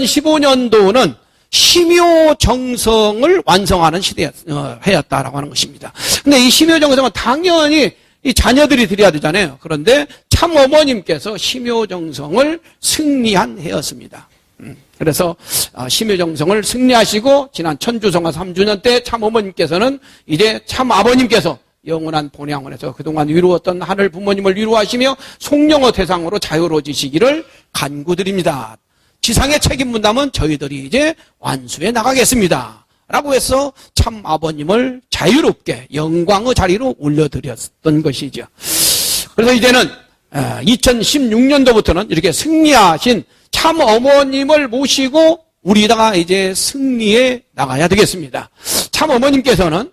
2015년도는 심효정성을 완성하는 해였다라고 하는 것입니다. 근데 이 심효정성은 당연히 이 자녀들이 드려야 되잖아요. 그런데 참 어머님께서 심효정성을 승리한 해였습니다. 그래서 심효정성을 승리하시고 지난 천주성화 3주년 때 참 어머님께서는 이제 참 아버님께서 영원한 본향원에서 그동안 이루었던 하늘 부모님을 위로하시며 송영어 대상으로 자유로워지시기를 간구드립니다. 지상의 책임 분담은 저희들이 이제 완수해 나가겠습니다. 라고 해서 참 아버님을 자유롭게 영광의 자리로 올려드렸던 것이죠. 그래서 이제는 2016년도부터는 이렇게 승리하신 참 어머님을 모시고 우리가 이제 승리해 나가야 되겠습니다. 참 어머님께서는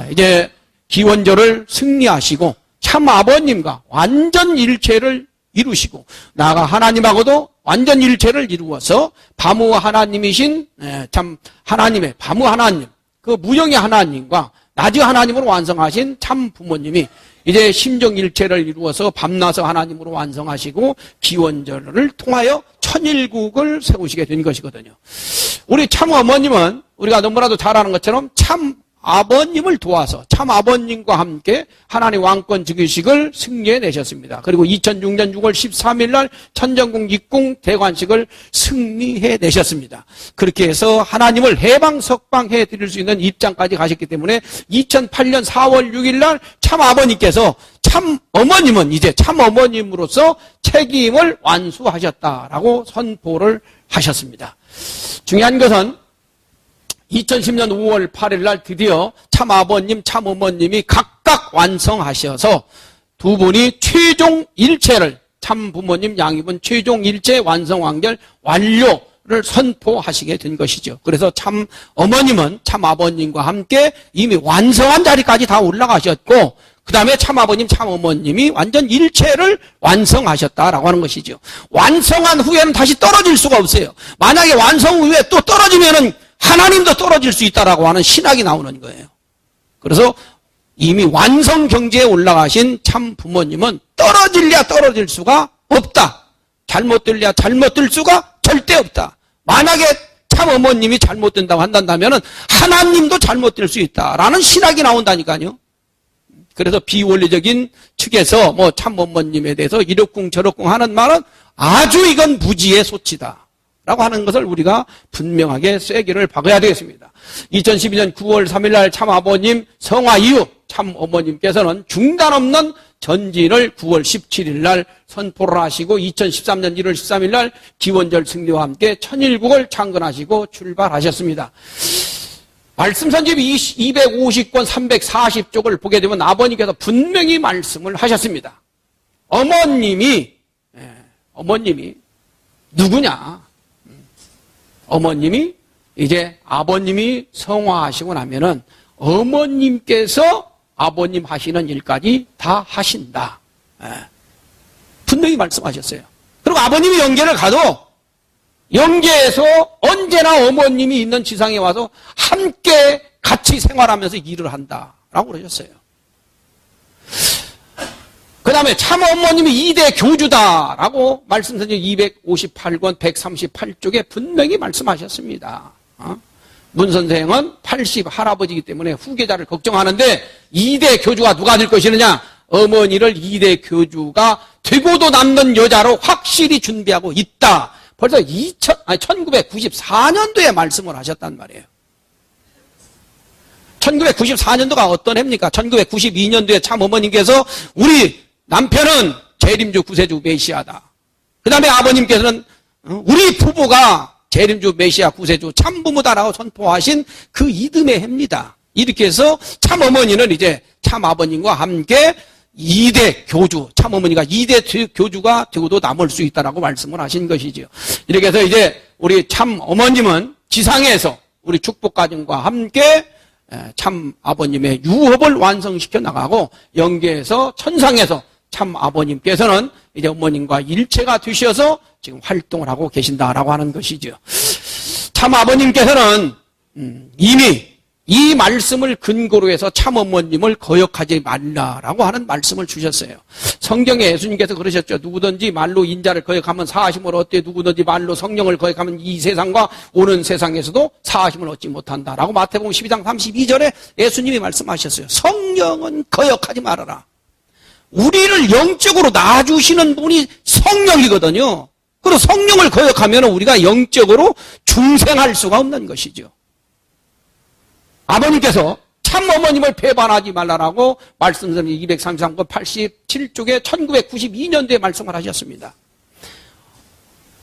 이제 기원절을 승리하시고 참 아버님과 완전 일체를 이루시고 나아가 하나님하고도 완전 일체를 이루어서 바무 하나님이신 참 하나님의 바무 하나님, 그 무형의 하나님과 낮의 하나님으로 완성하신 참 부모님이 이제 심정 일체를 이루어서 밤낮의 하나님으로 완성하시고 기원절을 통하여 천일국을 세우시게 된 것이거든요. 우리 참 어머님은 우리가 너무나도 잘 아는 것처럼 참 아버님을 도와서 참 아버님과 함께 하나님 왕권 즉위식을 승리해 내셨습니다. 그리고 2006년 6월 13일 날 천정궁 입궁 대관식을 승리해 내셨습니다. 그렇게 해서 하나님을 해방석방해 드릴 수 있는 입장까지 가셨기 때문에 2008년 4월 6일 날 참 아버님께서 참 어머님은 이제 참 어머님으로서 책임을 완수하셨다라고 선포를 하셨습니다. 중요한 것은 2010년 5월 8일 날 드디어 참 아버님, 참 어머님이 각각 완성하셔서 두 분이 최종 일체를 참 부모님 양이분 최종 일체 완성 완결 완료를 선포하시게 된 것이죠. 그래서 참 어머님은 참 아버님과 함께 이미 완성한 자리까지 다 올라가셨고 그 다음에 참 아버님, 참 어머님이 완전 일체를 완성하셨다라고 하는 것이죠. 완성한 후에는 다시 떨어질 수가 없어요. 만약에 완성 후에 또 떨어지면은 하나님도 떨어질 수 있다라고 하는 신학이 나오는 거예요. 그래서 이미 완성 경지에 올라가신 참 부모님은 떨어질랴 떨어질 수가 없다. 잘못될랴 잘못될 수가 절대 없다. 만약에 참 어머님이 잘못된다고 한다면 하나님도 잘못될 수 있다라는 신학이 나온다니까요. 그래서 비원리적인 측에서 뭐 참 어머님에 대해서 이렇쿵 저렇쿵 하는 말은 아주 이건 무지의 소치다 라고 하는 것을 우리가 분명하게 쐐기를 박아야 되겠습니다. 2012년 9월 3일 날 참 아버님 성화 이후 참 어머님께서는 중단 없는 전진을 9월 17일 날 선포를 하시고 2013년 1월 13일 날 기원절 승리와 함께 천일국을 창건하시고 출발하셨습니다. 말씀선집 250권 340쪽을 보게 되면 아버님께서 분명히 말씀을 하셨습니다. 어머님이 누구냐? 어머님이 이제 아버님이 성화하시고 나면은 어머님께서 아버님 하시는 일까지 다 하신다. 분명히 말씀하셨어요. 그리고 아버님이 영계를 가도 영계에서 언제나 어머님이 있는 지상에 와서 함께 같이 생활하면서 일을 한다라고 그러셨어요. 그 다음에 참 어머님이 2대 교주다라고 말씀드린 258권 138쪽에 분명히 말씀하셨습니다. 문 선생은 80 할아버지이기 때문에 후계자를 걱정하는데 2대 교주가 누가 될 것이느냐? 어머니를 2대 교주가 되고도 남는 여자로 확실히 준비하고 있다. 벌써 1994년도에 말씀을 하셨단 말이에요. 1994년도가 어떤 해입니까? 1992년도에 참 어머님께서 우리 남편은 재림주 구세주 메시아다. 그 다음에 아버님께서는 우리 부부가 재림주 메시아 구세주 참부모다라고 선포하신 그 이듬해 해입니다. 이렇게 해서 참 어머니는 이제 참 아버님과 함께 2대 교주, 참 어머니가 2대 교주가 되고도 남을 수 있다라고 말씀을 하신 것이죠. 이렇게 해서 이제 우리 참 어머님은 지상에서 우리 축복가정과 함께 참 아버님의 유업을 완성시켜 나가고 영계에서 천상에서 참 아버님께서는 이제 어머님과 일체가 되셔서 지금 활동을 하고 계신다라고 하는 것이죠. 참 아버님께서는 이미 이 말씀을 근거로 해서 참어머님을 거역하지 말라라고 하는 말씀을 주셨어요. 성경에 예수님께서 그러셨죠. 누구든지 말로 인자를 거역하면 사하심을 얻되 누구든지 말로 성령을 거역하면 이 세상과 오는 세상에서도 사하심을 얻지 못한다라고 마태복음 12장 32절에 예수님이 말씀하셨어요. 성령은 거역하지 말아라. 우리를 영적으로 낳아주시는 분이 성령이거든요. 그리고 성령을 거역하면 우리가 영적으로 중생할 수가 없는 것이죠. 아버님께서 참 어머님을 배반하지 말라라고 말씀드린 233권 87쪽에 1992년도에 말씀을 하셨습니다.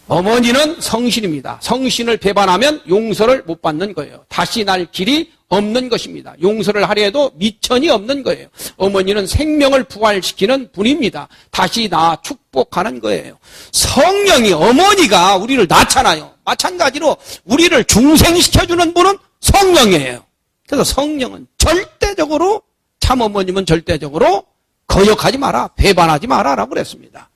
어머니는 성신입니다. 성신을 배반하면 용서를 못 받는 거예요. 다시 날 길이 없는 것입니다. 용서를 하려 해도 미천이 없는 거예요. 어머니는 생명을 부활시키는 분입니다. 다시 나 축복하는 거예요. 성령이 어머니가 우리를 낳잖아요. 마찬가지로 우리를 중생시켜주는 분은 성령이에요. 그래서 성령은 절대적으로 참 어머님은 절대적으로 거역하지 마라, 배반하지 마라라고 그랬습니다.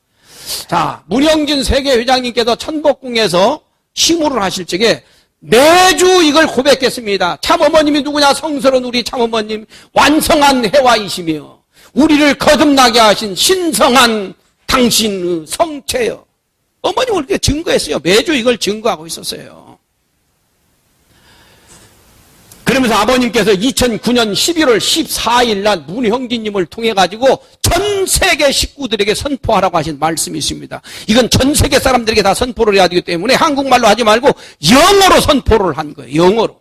자, 문영진 세계회장님께서 천복궁에서 시무를 하실 적에 매주 이걸 고백했습니다. 참 어머님이 누구냐? 성스러운 우리 참 어머님, 완성한 해와이시며 우리를 거듭나게 하신 신성한 당신의 성체여. 어머님을 그렇게 증거했어요. 매주 이걸 증거하고 있었어요. 그러면서 아버님께서 2009년 11월 14일 날 문형진님을 통해 가지고 전 세계 식구들에게 선포하라고 하신 말씀이 있습니다. 이건 전 세계 사람들에게 다 선포를 해야 되기 때문에 한국말로 하지 말고 영어로 선포를 한 거예요. 영어로.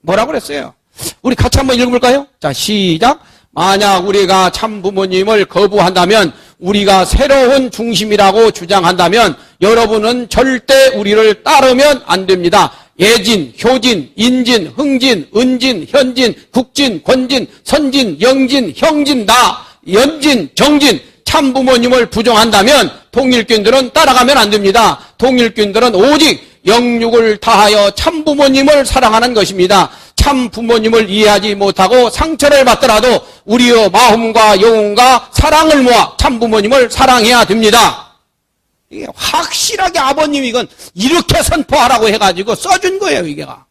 뭐라고 그랬어요? 우리 같이 한번 읽어볼까요? 자, 시작. 만약 우리가 참 부모님을 거부한다면, 우리가 새로운 중심이라고 주장한다면 여러분은 절대 우리를 따르면 안 됩니다. 예진, 효진, 인진, 흥진, 은진, 현진, 국진, 권진, 선진, 영진, 형진, 나, 연진, 정진, 참부모님을 부정한다면 통일교인들은 따라가면 안 됩니다. 통일교인들은 오직 영육을 다하여 참부모님을 사랑하는 것입니다. 참부모님을 이해하지 못하고 상처를 받더라도 우리의 마음과 영혼과 사랑을 모아 참부모님을 사랑해야 됩니다. 이게 확실하게 아버님이 이건 이렇게 선포하라고 해가지고 써준 거예요, 이게가.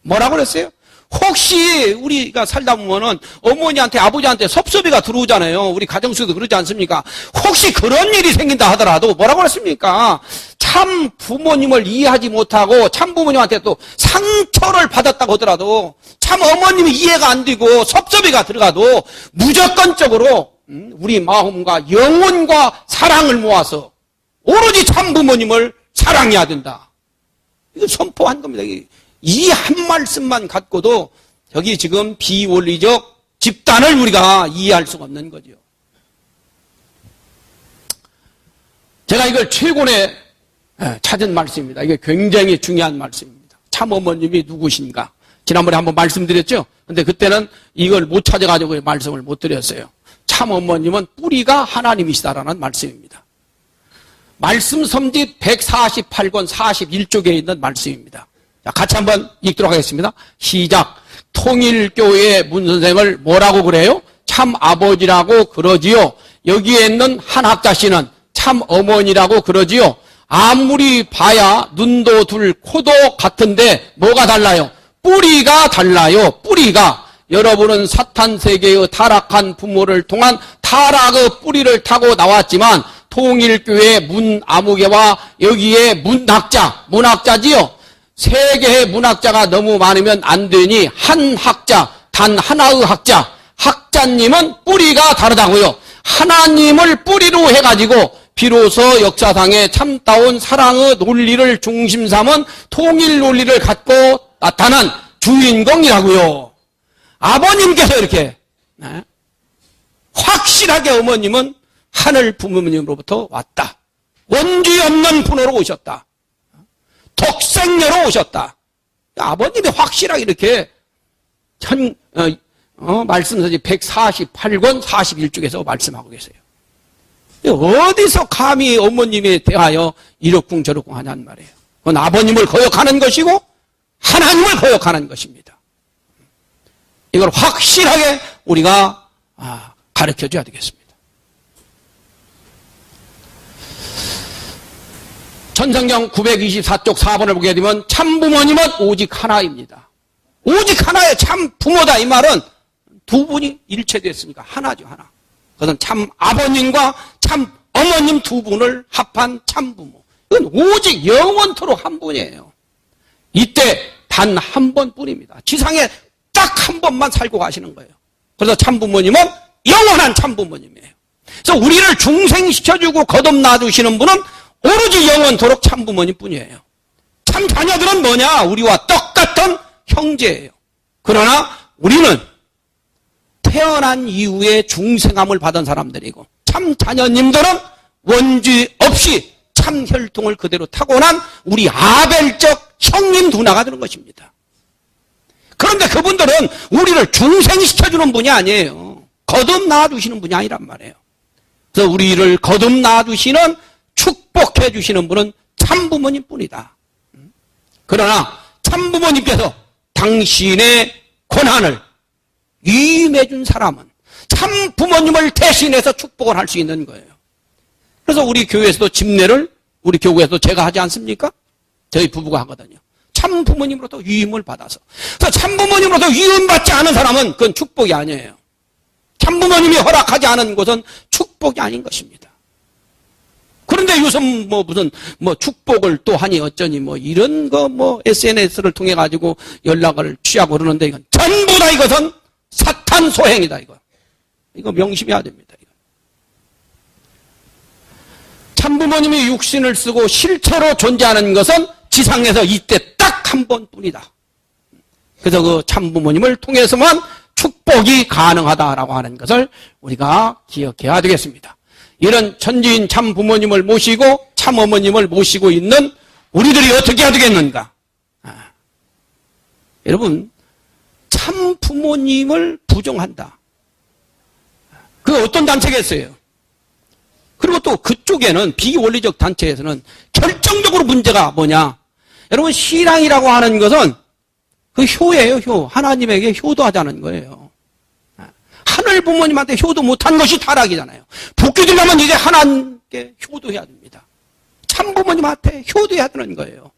뭐라고 그랬어요? 혹시 우리가 살다 보면은 어머니한테 아버지한테 섭섭이가 들어오잖아요. 우리 가정수도 그러지 않습니까? 혹시 그런 일이 생긴다 하더라도 뭐라고 그랬습니까? 참 부모님을 이해하지 못하고 참 부모님한테 또 상처를 받았다고 하더라도 참 어머님이 이해가 안 되고 섭섭이가 들어가도 무조건적으로 우리 마음과 영혼과 사랑을 모아서 오로지 참 부모님을 사랑해야 된다. 이거 선포한 겁니다. 이 한 말씀만 갖고도 여기 지금 비원리적 집단을 우리가 이해할 수가 없는 거죠. 제가 이걸 최근에 찾은 말씀입니다. 이게 굉장히 중요한 말씀입니다. 참 어머님이 누구신가? 지난번에 한번 말씀드렸죠? 근데 그때는 이걸 못 찾아가지고 말씀을 못 드렸어요. 참 어머님은 뿌리가 하나님이시다라는 말씀입니다. 말씀 섬집 148권 41쪽에 있는 말씀입니다. 자, 같이 한번 읽도록 하겠습니다. 시작. 통일교회 문선생을 뭐라고 그래요? 참 아버지라고 그러지요. 여기에 있는 한학자 씨는 참 어머니라고 그러지요. 아무리 봐야 눈도 둘 코도 같은데 뭐가 달라요? 뿌리가 달라요. 뿌리가. 여러분은 사탄 세계의 타락한 부모를 통한 타락의 뿌리를 타고 나왔지만 통일교회 문아무개와 여기에 문학자지요. 세 개의 문학자가 너무 많으면 안 되니 한 학자, 단 하나의 학자님은 뿌리가 다르다고요. 하나님을 뿌리로 해가지고 비로소 역사상에 참다운 사랑의 논리를 중심 삼은 통일 논리를 갖고 나타난 주인공이라고요. 아버님께서 이렇게 확실하게 어머님은 하늘 부모님으로부터 왔다. 원죄 없는 분으로 오셨다. 독생녀로 오셨다. 아버님이 확실하게 이렇게 말씀서지 148권 41쪽에서 말씀하고 계세요. 어디서 감히 어머님에 대하여 이렇쿵 저렇쿵 하냐는 말이에요. 그건 아버님을 거역하는 것이고 하나님을 거역하는 것입니다. 이걸 확실하게 우리가 가르쳐줘야 되겠습니다. 전성경 924쪽 4번을 보게 되면 참부모님은 오직 하나입니다. 오직 하나의 참 부모다. 이 말은 두 분이 일체됐으니까 하나죠, 하나. 그것은 참 아버님과 참 어머님 두 분을 합한 참 부모. 이건 오직 영원토록 한 분이에요. 이때 단 한 번뿐입니다. 지상에 딱 한 번만 살고 가시는 거예요. 그래서 참 부모님은 영원한 참 부모님이에요. 그래서 우리를 중생시켜주고 거듭놔주시는 분은 오로지 영원토록 참 부모님 뿐이에요. 참 자녀들은 뭐냐? 우리와 똑같은 형제예요. 그러나 우리는 태어난 이후에 중생함을 받은 사람들이고, 참 자녀님들은 원죄 없이 참 혈통을 그대로 타고난 우리 아벨적 형님 누나가 되는 것입니다. 그런데 그분들은 우리를 중생시켜주는 분이 아니에요. 거듭 낳아주시는 분이 아니란 말이에요. 그래서 우리를 거듭 낳아주시는, 축복해 주시는 분은 참부모님 뿐이다. 그러나 참부모님께서 당신의 고난을 위임해 준 사람은 참부모님을 대신해서 축복을 할 수 있는 거예요. 그래서 우리 교회에서도 집례를 우리 교회에서도 제가 하지 않습니까? 저희 부부가 하거든요. 참부모님으로부터 위임을 받아서. 그래서 참부모님으로부터 위임받지 않은 사람은 그건 축복이 아니에요. 참부모님이 허락하지 않은 것은 축복이 아닌 것입니다. 그런데 요즘 무슨 축복을 또 하니 어쩌니 이런 거 SNS를 통해 가지고 연락을 취하고 그러는데 이건 전부 다 이것은 사탄 소행이다. 이거 명심해야 됩니다. 참부모님이 육신을 쓰고 실체로 존재하는 것은 지상에서 이때 딱 한 번뿐이다. 그래서 그 참부모님을 통해서만 축복이 가능하다라고 하는 것을 우리가 기억해야 되겠습니다. 이런 천지인 참부모님을 모시고 참어머님을 모시고 있는 우리들이 어떻게 해야 되겠는가? 여러분, 참부모님을 부정한다. 그 어떤 단체겠어요? 그리고 또 그쪽에는 비원리적 단체에서는 결정적으로 문제가 뭐냐? 여러분, 신앙이라고 하는 것은 그 효예요, 효. 하나님에게 효도하자는 거예요. 하늘 부모님한테 효도 못한 것이 타락이잖아요. 복귀되려면 이제 하나님께 효도해야 됩니다. 참 부모님한테 효도해야 되는 거예요.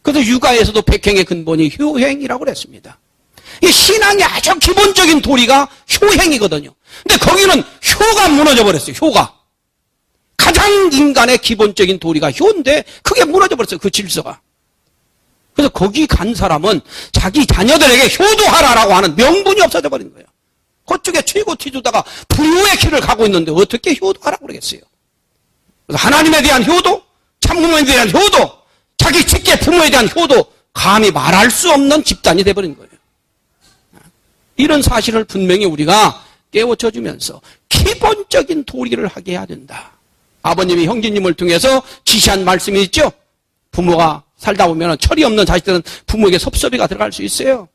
그래서 육아에서도 백행의 근본이 효행이라고 그랬습니다. 이 신앙의 아주 기본적인 도리가 효행이거든요. 근데 거기는 효가 무너져 버렸어요. 효가. 가장 인간의 기본적인 도리가 효인데 그게 무너져 버렸어요. 그 질서가. 그래서 거기 간 사람은 자기 자녀들에게 효도하라라고 하는 명분이 없어져 버린 거예요. 그쪽에 최고 티주다가 부유의 길을 가고 있는데 어떻게 효도하라고 그러겠어요? 그래서 하나님에 대한 효도, 참부모에 대한 효도, 자기 직계 부모에 대한 효도, 감히 말할 수 없는 집단이 돼버린 거예요. 이런 사실을 분명히 우리가 깨우쳐주면서 기본적인 도리를 하게 해야 된다. 아버님이 형제님을 통해서 지시한 말씀이 있죠. 부모가 살다 보면 철이 없는 자식들은 부모에게 섭섭이가 들어갈 수 있어요.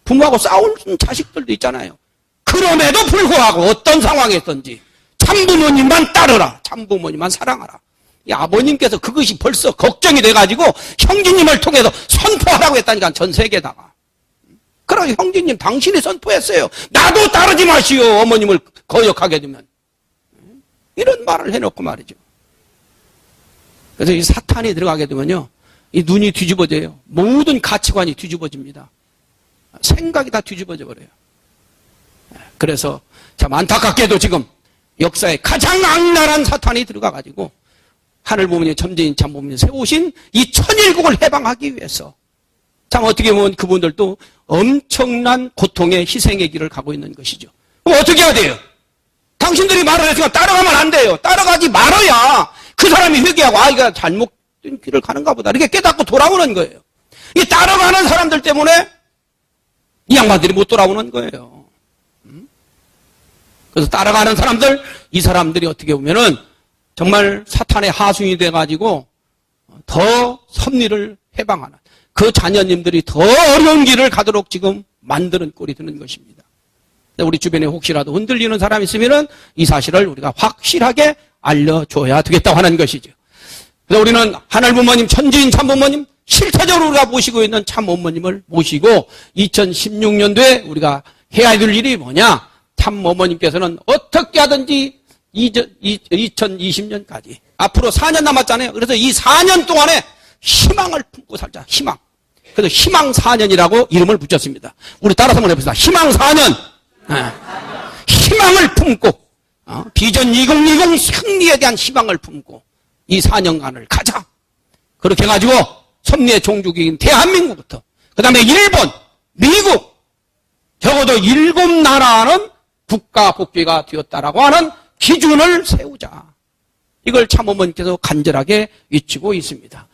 부모하고 싸우는 자식들도 있잖아요. 그럼에도 불구하고 어떤 상황이었든지 참부모님만 따르라. 참부모님만 사랑하라. 이 아버님께서 그것이 벌써 걱정이 돼가지고 형제님을 통해서 선포하라고 했다니까, 전 세계에다가. 그러나 형제님 당신이 선포했어요. 나도 따르지 마시오. 어머님을 거역하게 되면. 이런 말을 해놓고 말이죠. 그래서 이 사탄이 들어가게 되면요, 이 눈이 뒤집어져요. 모든 가치관이 뒤집어집니다. 생각이 다 뒤집어져 버려요. 그래서 참 안타깝게도 지금 역사에 가장 악랄한 사탄이 들어가가지고 하늘 부모님, 천재인 참 부모님 세우신 이 천일국을 해방하기 위해서 참 어떻게 보면 그분들도 엄청난 고통의 희생의 길을 가고 있는 것이죠. 그럼 어떻게 해야 돼요? 당신들이 말을 했으니까 따라가면 안 돼요. 따라가지 말아야 그 사람이 회개하고 이거 잘못된 길을 가는가 보다 이렇게 깨닫고 돌아오는 거예요. 이 따라가는 사람들 때문에 이 양반들이 못 돌아오는 거예요. 그래서 따라가는 사람들, 이 사람들이 어떻게 보면은 정말 사탄의 하수인이 돼가지고 더 섭리를 해방하는, 그 자녀님들이 더 어려운 길을 가도록 지금 만드는 꼴이 되는 것입니다. 우리 주변에 혹시라도 흔들리는 사람이 있으면은 이 사실을 우리가 확실하게 알려줘야 되겠다고 하는 것이죠. 그래서 우리는 하늘 부모님, 천지인 참 부모님, 실체적으로 우리가 모시고 있는 참 어머님을 모시고 2016년도에 우리가 해야 될 일이 뭐냐? 참 어머님께서는 어떻게 하든지 2020년까지 앞으로 4년 남았잖아요. 그래서 이 4년 동안에 희망을 품고 살자. 희망. 그래서 희망 4년이라고 이름을 붙였습니다. 우리 따라서 한번 해봅시다. 희망 4년. 희망을 품고 비전 2020 승리에 대한 희망을 품고 이 4년간을 가자. 그렇게 해가지고 섭리의 종주국인 대한민국부터 그 다음에 일본, 미국 적어도 7나라는 국가 복귀가 되었다라고 하는 기준을 세우자. 이걸 참어머니께서 간절하게 외치고 있습니다.